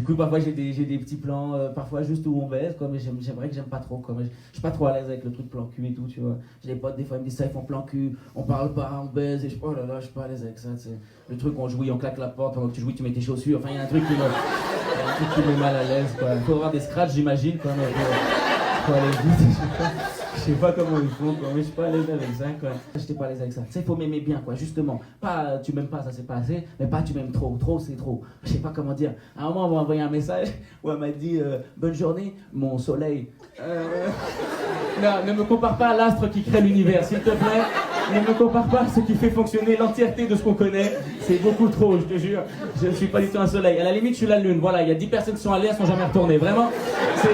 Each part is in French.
coup, parfois j'ai des petits plans, parfois juste où on baise, quoi, mais j'aimerais que j'aime pas trop, quoi. Mais je suis pas trop à l'aise avec le truc plan cul et tout, tu vois. J'ai des potes, des fois, ils me disent ça, ils font plan cul, on parle pas, on baise, et oh là là, je suis pas à l'aise avec ça, c'est le truc où on jouit, on claque la porte, pendant que tu jouis, tu mets tes chaussures, enfin, il y a un truc qui me met mal à l'aise, quoi. Il faut avoir des scratchs, j'imagine, quoi, mais faut aller vite, je sais pas comment ils font, quoi, mais je suis pas à l'aise avec ça, quoi. J'étais pas à l'aise avec ça. Tu sais, il faut m'aimer bien, quoi, justement. Pas tu m'aimes pas, ça c'est pas assez, mais pas tu m'aimes trop. Trop, c'est trop. Je sais pas comment dire. À un moment, on m'a envoyé un message où elle m'a dit bonne journée, mon soleil. Non, ne me compare pas à l'astre qui crée l'univers, s'il te plaît. Ne me compare pas à ce qui fait fonctionner l'entièreté de ce qu'on connaît. C'est beaucoup trop, je te jure. Je ne suis pas du tout un soleil. À la limite, je suis la lune. Voilà, il y a 10 personnes qui sont allées, elles sont jamais retournées. Vraiment, c'est.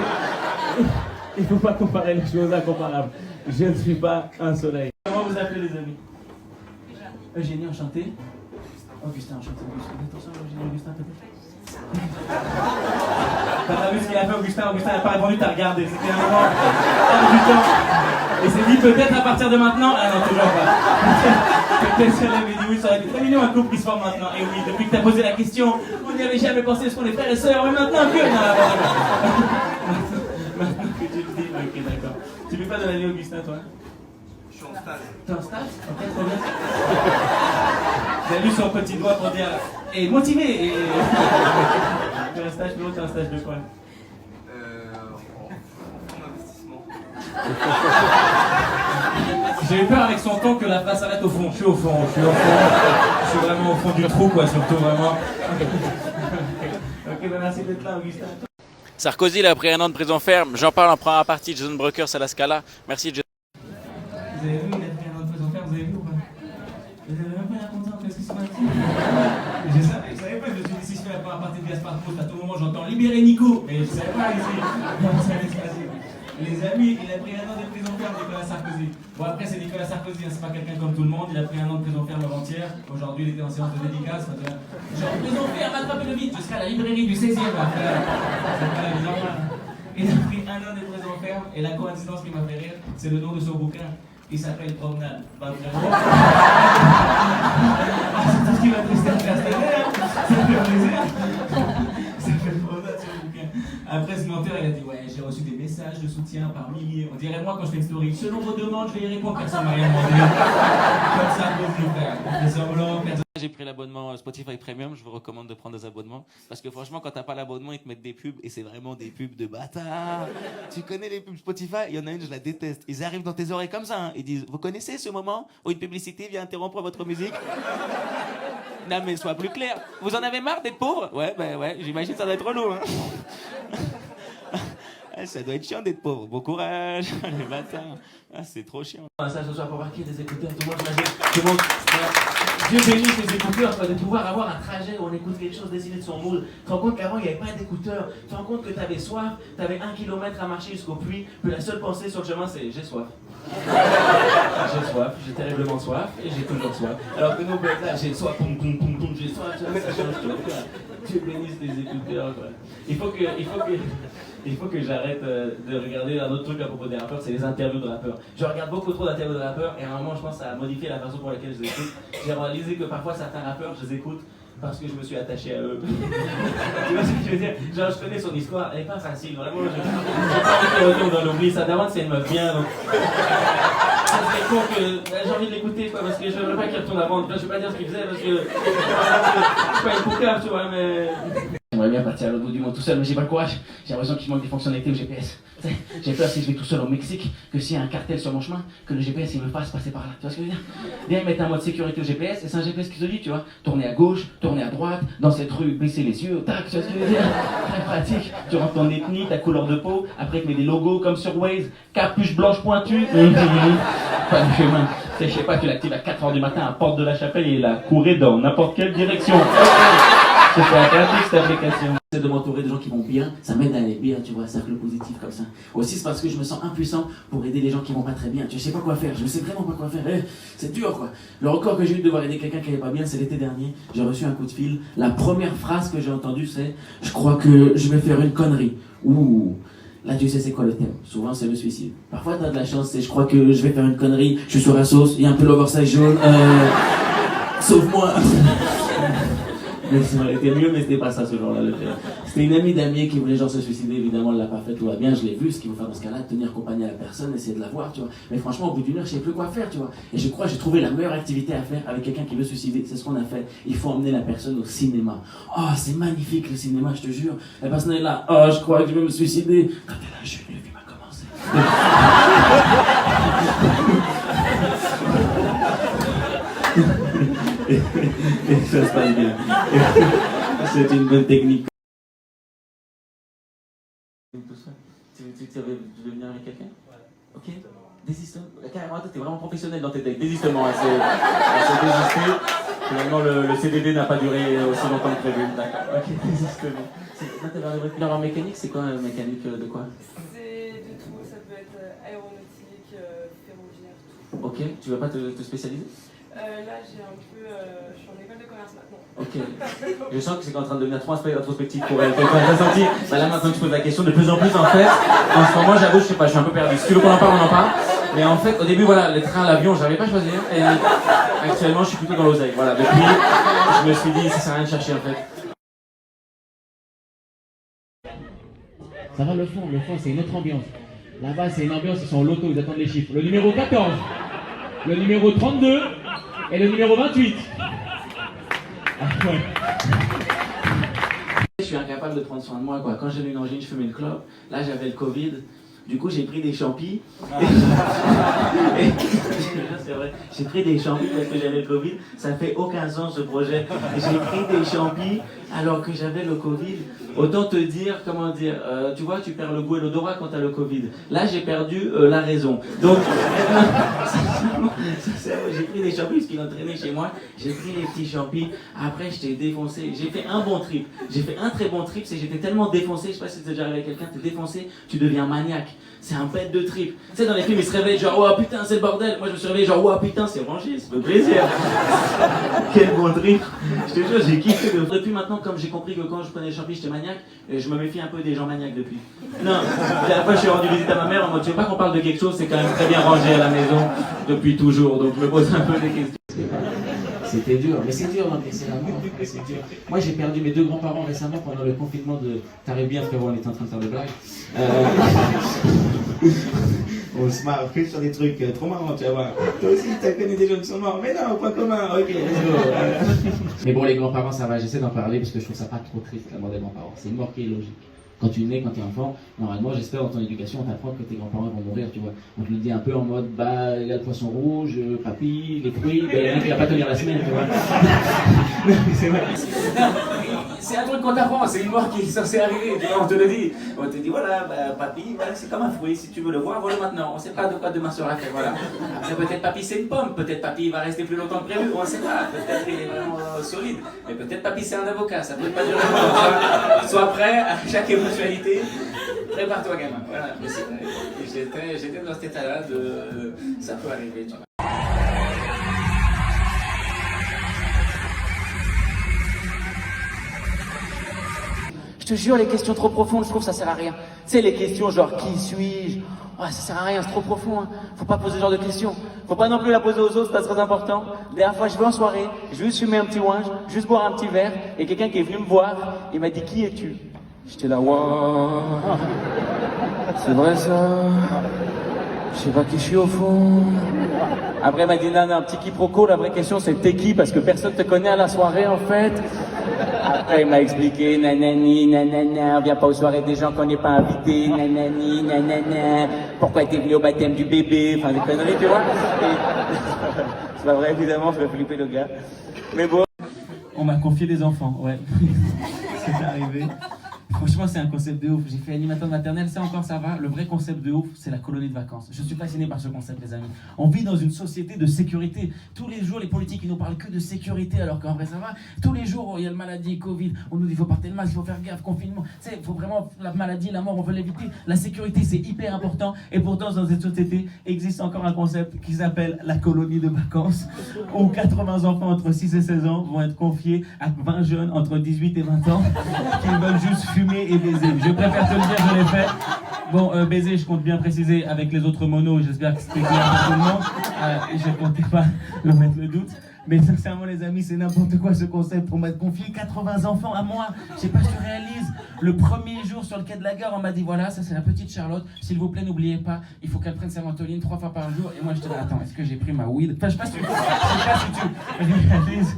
Il faut pas comparer les choses incomparables. Je ne suis pas un soleil. Comment vous appelez les amis? Eugénie, enchanté. Augustin, enchanté. Attention, Eugénie, Augustin, peut-être. Quand t'as vu ce qu'il a fait, Augustin n'a pas répondu, t'as regardé. C'était un moment du temps. Et c'est dit peut-être à partir de maintenant. Ah non, toujours pas. Peut-être qu'elle avait dit oui, ça aurait été très mignon un couple qui se forme maintenant. Et oui, depuis que t'as posé la question, on n'y avait jamais pensé parce qu'on est frères et sœurs, mais maintenant que. Maintenant que tu le dis, ok, d'accord. Tu fais pas de la vie, Augustin, toi? Je suis en stage. T'es en stage? Ok, trop bien. J'ai vu son petit doigt pour dire et motivé. Et... Tu es un stage, mais t'es un stage de quoi? En investissement. J'ai eu peur avec son ton que la phrase s'arrête au fond. Je suis au fond. Je suis vraiment au fond du trou, quoi, surtout, vraiment. Ok, ben merci d'être là, Augustin. Sarkozy, il a pris 1 an de prison ferme. J'en parle en première partie de Jason Brokers à la Scala. Merci, Jason. Vous avez vu, il a pris 1 an de prison ferme, vous avez vu ou pas? Vous avez même pas l'air content, qu'est-ce qui se passe? Je savais pas, je me suis dit si je fais la première partie de Gaspard Proust, à tout moment j'entends libérer Nico. Mais je savais pas ici comment ça allait se passer. Les amis, il a pris 1 an de prison ferme, Nicolas Sarkozy. Bon, après, c'est Nicolas Sarkozy, hein, c'est pas quelqu'un comme tout le monde. Il a pris 1 an de prison ferme avant-hier. Aujourd'hui, il était en séance de dédicace. Genre, prison ferme, attrapez le vide jusqu'à la librairie du 16e. Après, c'est pas la vie normale. Il a pris 1 an de prison ferme. Et la coïncidence qui m'a fait rire, c'est le nom de son bouquin. Il s'appelle Promenade. Pas vraiment. C'est tout ce qui m'a tristé à faire cette année, hein. Ça fait plaisir. Ça fait Promenade sur le bouquin. Après, ce menteur, il a dit ouais, j'ai reçu des messages de soutien par milliers. On dirait moi quand je fais une story. Selon vos demandes, je vais y répondre. Personne m'a rien demandé. Comme ça, pour vous faire. On fait semblant. J'ai pris l'abonnement Spotify Premium, je vous recommande de prendre des abonnements. Parce que franchement, quand t'as pas l'abonnement, ils te mettent des pubs et c'est vraiment des pubs de bâtards. Tu connais les pubs Spotify? Il y en a une, je la déteste. Ils arrivent dans tes oreilles comme ça, hein. Ils disent, vous connaissez ce moment où une publicité vient interrompre votre musique? Non mais sois plus clair. Vous en avez marre d'être pauvre? Ouais, ben ouais, j'imagine que ça doit être relou, hein. Ça doit être chiant d'être pauvre. Bon courage, les bâtards. Ah, c'est trop chiant. Ça ce soir pour marquer des écouteurs, tout le monde. Dieu bénisse les écouteurs, quoi, de pouvoir avoir un trajet où on écoute quelque chose décidé de son moule. Tu te rends compte qu'avant il n'y avait pas d'écouteurs. Tu te rends compte que tu avais soif, tu avais 1 kilomètre à marcher jusqu'au puits, puis la seule pensée sur le chemin c'est j'ai soif. J'ai soif, j'ai terriblement soif et j'ai toujours soif. Alors que nous, là, j'ai soif, poum, poum, poum, poum, j'ai soif, ça change tout, quoi. Dieu bénisse les écouteurs, quoi. Il faut que j'arrête de regarder un autre truc à propos des rappeurs, c'est les interviews de rappeurs. Je regarde beaucoup trop d'interviews de rappeurs et à un moment, je pense que ça a modifié la façon pour laquelle je les écoute. J'ai réalisé que parfois, certains rappeurs, je les écoute parce que je me suis attaché à eux. Tu vois ce que je veux dire? Genre, je connais son histoire, elle est pas facile, vraiment. J'ai pas envie qu'il retourne dans l'oubli, ça d'avant, c'est une meuf bien, donc. Ça serait con que j'ai envie de l'écouter, quoi, parce que je veux pas qu'il retourne à vendre. Je vais pas dire ce qu'il faisait parce que. Je suis pas une coucave, tu vois, mais. J'aimerais bien partir à l'autre bout du monde tout seul, mais j'ai pas le courage. J'ai l'impression qu'il manque des fonctionnalités au GPS. J'ai peur si je vais tout seul au Mexique, que s'il y a un cartel sur mon chemin, que le GPS il me fasse passer par là. Tu vois ce que je veux dire? Viens, ils mettent un mode sécurité au GPS, et c'est un GPS qui se dit, tu vois. Tourner à gauche, tourner à droite, dans cette rue, baisser les yeux, tac, tu vois ce que je veux dire? Très pratique. Tu rentres ton ethnie, ta couleur de peau, après tu mets des logos comme sur Waze, capuche blanche pointue, pas de chemin. Je sais pas, tu l'actives à 4h du matin à Porte de la Chapelle et il a couru dans n'importe quelle direction. C'est pas pratique cette application. C'est de m'entourer de gens qui vont bien, ça m'aide à aller bien, tu vois, cercle positif comme ça. Aussi c'est parce que je me sens impuissant pour aider les gens qui vont pas très bien. Tu sais pas quoi faire, je sais vraiment pas quoi faire. C'est dur quoi. Le record que j'ai eu de devoir aider quelqu'un qui allait pas bien, c'est l'été dernier. J'ai reçu un coup de fil. La première phrase que j'ai entendue c'est « Je crois que je vais faire une connerie ». Ouh. Là, tu sais c'est quoi le thème. Souvent, c'est le suicide. Parfois, t'as de la chance, c'est je crois que je vais faire une connerie, je suis sur la sauce, il y a un peu l'oversize jaune, sauve-moi. Mais ça aurait été mieux, mais c'était pas ça ce jour-là. C'était une amie d'amis qui voulait genre se suicider. Évidemment, elle l'a pas fait, tout va bien, je l'ai vu. Ce qu'il faut faire dans ce cas-là, tenir compagnie à la personne, essayer de la voir, tu vois. Mais franchement, au bout d'une heure, je savais plus quoi faire, tu vois. Et je crois que j'ai trouvé la meilleure activité à faire avec quelqu'un qui veut se suicider. C'est ce qu'on a fait. Il faut emmener la personne au cinéma. Oh, c'est magnifique le cinéma, je te jure. La personne est là. Oh, je crois que je vais me suicider. Quand elle a joué, le film a commencé. Et ça se passe bien. C'est une bonne technique. Tu veux venir avec quelqu'un? Ok. Désistement. Carrément, t'es vraiment professionnel dans tes decks. Désistement, c'est désisté. Finalement, le CDD n'a pas duré aussi longtemps que prévu. D'accord. Ok, désistement. Là, t'avais un auriculeur en mécanique. C'est quoi mécanique de quoi? C'est de tout. Ça peut être aéronautique, ferroviaire, tout. Ok. Tu vas pas te spécialiser? Là, j'ai un peu. Je suis en école de commerce maintenant. Ok. Je sens que c'est en train de devenir trop introspectif pour elle. T'as senti? Bah là, maintenant que tu poses la question, de plus en plus, en fait, en ce moment, j'avoue, je sais pas, je suis un peu perdu. Si tu veux qu'on en parle, on en parle. Mais en fait, au début, voilà, les trains, l'avion, j'avais pas choisi. Et actuellement, je suis plutôt dans l'oseille. Voilà, depuis, je me suis dit, ça sert à rien de chercher, en fait. Ça va le fond, c'est une autre ambiance. Là-bas, c'est une ambiance, ils sont au loto, ils attendent les chiffres. Le numéro 14, le numéro 32 et le numéro 28. Ah ouais. Je suis incapable de prendre soin de moi, quoi. Quand j'avais une angine, je fumais le clope. Là, j'avais le Covid. Du coup, j'ai pris des champis. C'est vrai, j'ai pris des champis parce que j'avais le Covid. Ça fait aucun sens ce projet. J'ai pris des champis alors que j'avais le Covid. Autant te dire, comment dire, tu vois, tu perds le goût et l'odorat quand t'as le Covid. Là, j'ai perdu la raison. Donc, j'ai pris des champis parce qu'ils ont traîné chez moi. J'ai pris les petits champis. Après, je t'ai défoncé. J'ai fait un bon trip. J'ai fait un très bon trip. C'est que j'étais tellement défoncé. Je sais pas si c'est déjà arrivé avec quelqu'un. T'es défoncé, tu deviens maniaque. C'est un bête de trip. Tu sais, dans les films, ils se réveillent genre, oh putain, c'est le bordel. Moi, je me suis réveillé genre, oh putain, c'est rangé, ça fait plaisir. Quel bon trip. Je te jure, j'ai kiffé. Depuis maintenant, comme j'ai compris que quand je prenais les champis, j'étais maniaque, je me méfie un peu des gens maniaques depuis. Non, la dernière fois, je suis rendu visite à ma mère en mode, tu veux pas qu'on parle de quelque chose, c'est quand même très bien rangé à la maison depuis toujours. Donc, je me pose un peu des questions. C'était dur, mais c'est dur d'encaisser la mort, c'est dur. Moi j'ai perdu mes deux grands-parents récemment pendant le confinement de... T'arrives bien frérot, on était en train de faire des blagues. On se marre sur des trucs trop marrants, tu vas voir. Toi aussi t'as connu des gens qui sont morts, mais non, point commun, ok, let's go. Mais bon les grands-parents ça va, j'essaie d'en parler parce que je trouve ça pas trop triste la mort des grands-parents. C'est une mort qui est logique. Quand tu nais, quand tu es enfant, normalement, j'espère dans ton éducation, on t'apprend que tes grands-parents vont mourir, tu vois. On te le dit un peu en mode, bah, il y a le poisson rouge, papy, les fruits, ben, il y en a qui va pas tenir la semaine, tu vois. C'est vrai. C'est un truc qu'on t'apprend, c'est une mort qui est censée arriver, tu vois, on te le dit. On te dit, voilà, bah, papy, voilà, c'est comme un fruit, si tu veux le voir, voilà maintenant. On sait pas de quoi demain sera fait, voilà. Après, peut-être papy, c'est une pomme, peut-être papy, il va rester plus longtemps que prévu, on sait pas. Peut-être qu'il est vraiment solide, mais peut-être papy, c'est un avocat, ça peut pas durer longtemps. Sois prêt à chaque éventualité, prépare-toi, gamin. Voilà, mais c'est vrai. J'étais dans cet état-là de. Ça peut arriver, tu vois. Je te jure, les questions trop profondes, je trouve ça sert à rien. Tu sais, les questions genre qui suis-je? Ouais, ça sert à rien, c'est trop profond. Hein. Faut pas poser ce genre de questions. Faut pas non plus la poser aux autres, c'est pas très important. La dernière fois, je vais en soirée, je vais juste fumer un petit ouinge, juste boire un petit verre, et quelqu'un qui est venu me voir, il m'a dit qui es-tu? J'étais là, waouh, c'est vrai ça. Je sais pas qui je suis au fond. Après, il m'a dit non, un petit quiproquo, la vraie question c'est t'es qui? Parce que personne te connaît à la soirée en fait. Après, il m'a expliqué, nanani, nanana, on vient pas aux soirées des gens qu'on n'est pas invités, nanani, nanana, pourquoi t'es venu au baptême du bébé, enfin des conneries, tu vois. C'est pas vrai, évidemment, je vais flipper le gars. Mais bon. On m'a confié des enfants, ouais. C'est arrivé. Franchement, c'est un concept de ouf. J'ai fait animateur de maternelle, ça encore, ça va. Le vrai concept de ouf, c'est la colonie de vacances. Je suis fasciné par ce concept, les amis. On vit dans une société de sécurité. Tous les jours, les politiques, ils nous parlent que de sécurité, alors qu'en vrai, ça va. Tous les jours, il y a le maladie, Covid. On nous dit, il faut porter le masque, il faut faire gaffe, confinement. Tu sais, il faut vraiment, la maladie, la mort, on veut l'éviter. La sécurité, c'est hyper important. Et pourtant, dans cette société, existe encore un concept qui s'appelle la colonie de vacances, où 80 enfants entre 6 et 16 ans vont être confiés à 20 jeunes entre 18 et 20 ans qui veulent juste fumer et baiser. Je préfère te le dire, je l'ai fait. Bon, baiser, je compte bien préciser avec les autres monos, j'espère que c'était clair pour tout le monde. Je comptais pas le mettre le doute. Mais sincèrement, les amis, c'est n'importe quoi ce concept pour m'être confié 80 enfants à moi. Je sais pas si tu réalises. Le premier jour sur le quai de la gare, on m'a dit voilà, ça c'est la petite Charlotte. S'il vous plaît, n'oubliez pas, il faut qu'elle prenne sa ventoline 3 fois par jour. Et moi, je te dis attends, est-ce que j'ai pris ma weed? Enfin, je sais pas si tu réalises.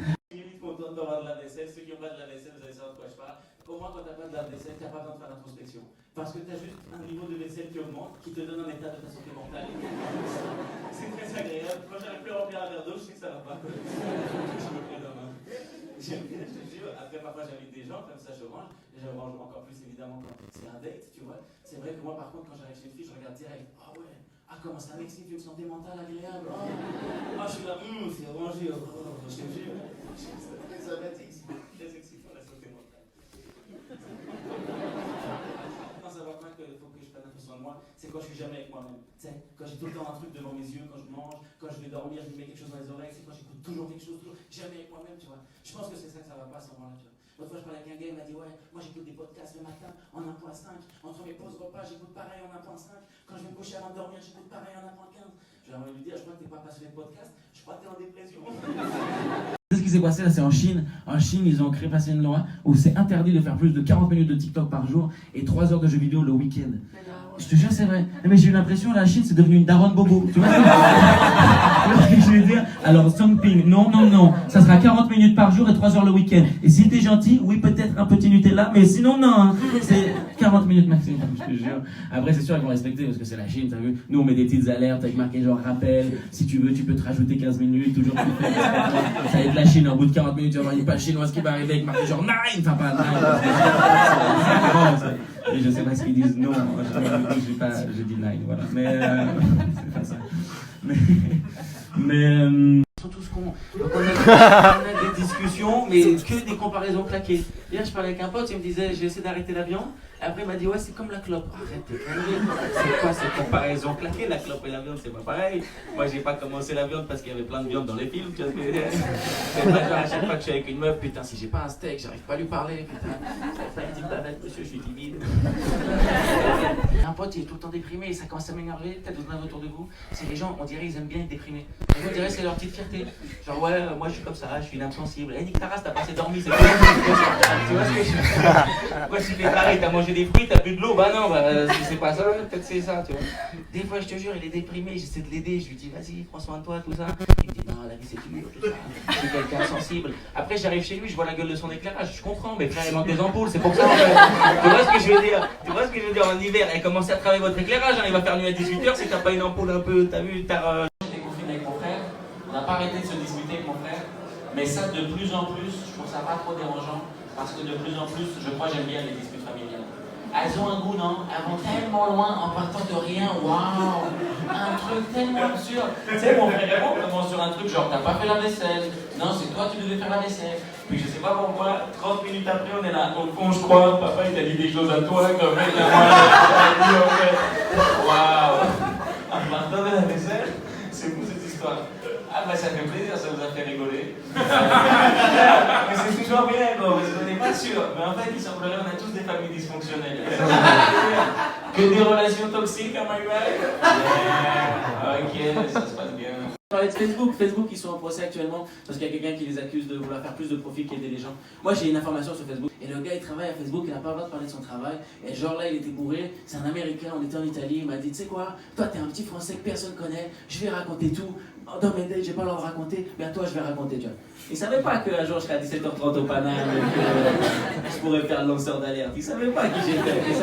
Content d'avoir de la vaisselle. Ceux qui n'ont pas de la vaisselle, vous allez savoir de quoi je parle. Au moins, quand tu n'as pas de la vaisselle, tu n'as pas besoin de faire l'introspection. Parce que tu as juste un niveau de vaisselle qui augmente, qui te donne un état de ta santé mentale. C'est très agréable. Quand j'arrive plus à remplir un verre d'eau, je sais que ça va pas. Je me plais dans ma main. J'aime bien, je te jure. Après, parfois, j'invite des gens, comme ça, je mange. Et je mange encore plus, évidemment, quand c'est un date, tu vois. C'est vrai que moi, par contre, quand j'arrive chez une fille, je regarde direct. Ah ouais. Ah, comment ça m'excite, une santé mentale agréable. Ah, je suis là, c'est orangé. Oh, je te jure. C'est très sympathique, très excitant la santé mentale. Quand ça va pas qu'il faut que je prenne un peu soin de moi, c'est quand je suis jamais avec moi-même. Tu sais, quand j'ai tout le temps un truc devant mes yeux, quand je mange, quand je vais dormir, je me mets quelque chose dans les oreilles, c'est quand j'écoute toujours quelque chose, toujours jamais avec moi-même, tu vois. Je pense que c'est ça que ça va pas à ce moment-là, tu vois. L'autre fois, je parlais avec un gars, il m'a dit ouais, moi j'écoute des podcasts le matin en 1.5, entre mes pauses repas, j'écoute pareil en 1.5, quand je vais me coucher avant de dormir, j'écoute pareil en 1.15. J'ai envie de lui dire, je crois que t'es pas passionné de podcast, je crois que t'es en dépression. Ce qui s'est passé là, c'est en Chine. En Chine, ils ont créé passer une loi où c'est interdit de faire plus de 40 minutes de TikTok par jour et 3 heures de jeux vidéo le week-end. Je te jure, c'est vrai. Mais j'ai eu l'impression, la Chine, c'est devenu une daronne bobo. Tu vois ce que je veux dire? Alors, Songping, non, non, non. Ça sera 40 minutes par jour et 3 heures le week-end. Et si t'es gentil, oui, peut-être un petit Nutella, mais sinon, non. Hein. C'est 40 minutes maximum, je te jure. Après, c'est sûr, ils vont respecter parce que c'est la Chine, t'as vu. Nous, on met des petites alertes avec marqué genre rappel. Si tu veux, tu peux te rajouter 15 minutes, toujours plus faible. Ça va être la Chine. Au bout de 40 minutes, tu vas voir une page chinoise qui va arriver avec marqué genre 9. Enfin, pas 9. Et je sais pas ce qu'ils disent, non, je dis 9, voilà. Mais c'est pas ça. Mais ils sont tous cons. Donc on a des discussions, mais que des comparaisons claquées. Hier, je parlais avec un pote, il me disait j'ai essayé d'arrêter la viande. Après, il m'a dit ouais, c'est comme la clope. Arrête tes conneries. C'est quoi ces comparaisons claquées? La clope et la viande, c'est pas pareil. Moi, j'ai pas commencé la viande parce qu'il y avait plein de viande dans les films. Tu vois ce que je veux dire? C'est pas genre à chaque fois que je suis avec une meuf, putain, si j'ai pas un steak, j'arrive pas à lui parler. Putain, ça me dit pas monsieur, je suis timide. Un pote, il est tout le temps déprimé et ça commence à m'énerver. Peut-être vous en avez autour de vous. C'est les gens, on dirait, ils aiment bien être déprimés. Et on dirait, c'est leur petite fierté. Genre, ouais, moi je suis comme ça, je suis insensible. Eh, nique ta race, t'as pas assez dormi, c'est quoi? Tu vois ce que je veux dire? Moi, si t'es pareil, t'as mangé des fruits, t'as bu de l'eau, bah non, si c'est pas ça, peut-être c'est ça, tu vois. Des fois, je te jure, il est déprimé, j'essaie de l'aider, je lui dis, vas-y, prends soin de toi, tout ça. Il me dit, non, la vie c'est dur, tout ça. Je suis quelqu'un sensible. Après, j'arrive chez lui, je vois la gueule de son éclairage, je comprends, mais frère, il manque des ampoules, c'est pour ça, en fait. Tu vois ce que je veux dire? Tu vois ce que je veux dire? En hiver, et commencez à travailler votre éclairage, hein, il va faire nuit à 18h si t'as pas une ampoule un peu, t'as vu, J'étais confiné avec mon frère, on n'a pas arrêté de se disputer avec mon frère, mais ça, de plus en plus, je trouve ça pas trop dérangeant, parce que de plus en plus, je crois, j'aime bien les disputes familiales. Elles ont un goût, non? Elles vont tellement loin en partant de rien, waouh! Un truc tellement absurde. Tu sais, mon frère et moi, on commence sur un truc genre, t'as pas fait la vaisselle. Non, c'est toi, tu devais faire la vaisselle. Puis je sais pas pourquoi, 30 minutes après, on est là, au fond, je crois, papa, il t'a dit des choses à toi, comme mec, à moi, en fait. Waouh! En partant de la vaisselle, c'est fou cette histoire. Ah bah ça fait plaisir, ça vous a fait rigoler. Mais c'est toujours bien, quoi, parce qu'on n'est pas sûr. Mais en fait, il semblerait qu'on a tous des familles dysfonctionnelles. Que des relations toxiques à my life. Yeah. Ok, ça se passe bien. On parlait de Facebook. Facebook, ils sont en procès actuellement parce qu'il y a quelqu'un qui les accuse de vouloir faire plus de profit qu'aider les gens. Moi, j'ai une information sur Facebook. Et le gars, il travaille à Facebook, il n'a pas le droit de parler de son travail. Et genre là, il était bourré. C'est un Américain, on était en Italie. Il m'a dit, tu sais quoi, toi, t'es un petit Français que personne connaît. Je vais raconter tout. Dans mes dates, j'ai pas le droit de raconter. Mais à toi, je vais raconter, tu vois. Il savait pas qu'un jour, je serais à 17h30 au Paname et que je pourrais faire le lanceur d'alerte. Il savait pas qui j'étais. Il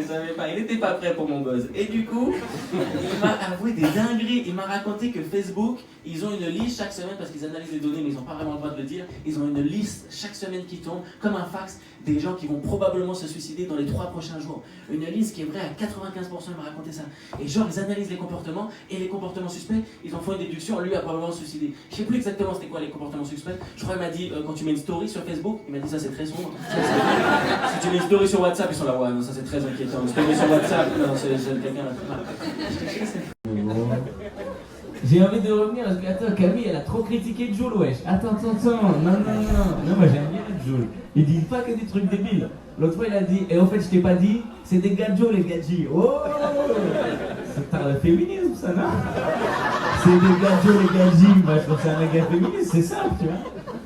savait pas. Il était pas prêt pour mon buzz. Et du coup, il m'a avoué des dingueries. Il m'a raconté que Facebook, ils ont une liste chaque semaine parce qu'ils analysent les données, mais ils n'ont pas vraiment le droit de le dire. Ils ont une liste chaque semaine qui tombe, comme un fax, des gens qui vont probablement se suicider dans les 3 prochains jours. Une liste qui est vraie à 95%, il m'a raconté ça. Et genre, ils analysent les comportements, et les comportements suspects, ils en font une déduction, lui a probablement se suicidé. Je sais plus exactement c'était quoi les comportements suspects. Je crois qu'il m'a dit, quand tu mets une story sur Facebook, il m'a dit ça c'est très sombre. Si tu mets une story sur WhatsApp, ils sont là, ouais, non, ça c'est très inquiétant. Une story sur WhatsApp, non, c'est quelqu'un là. J'ai envie de revenir parce que, attends, Camille, elle a trop critiqué Jules, wesh. Attends, non, moi j'aime bien Jules. Il dit pas que des trucs débiles. L'autre fois, il a dit, et en fait, je t'ai pas dit, c'est des gadgets, les gadgets. Oh, ça parle de féminisme, ça, non? C'est des gars Joe, les gars Jim. Moi, je trouve ça méga féministe, c'est simple, tu vois.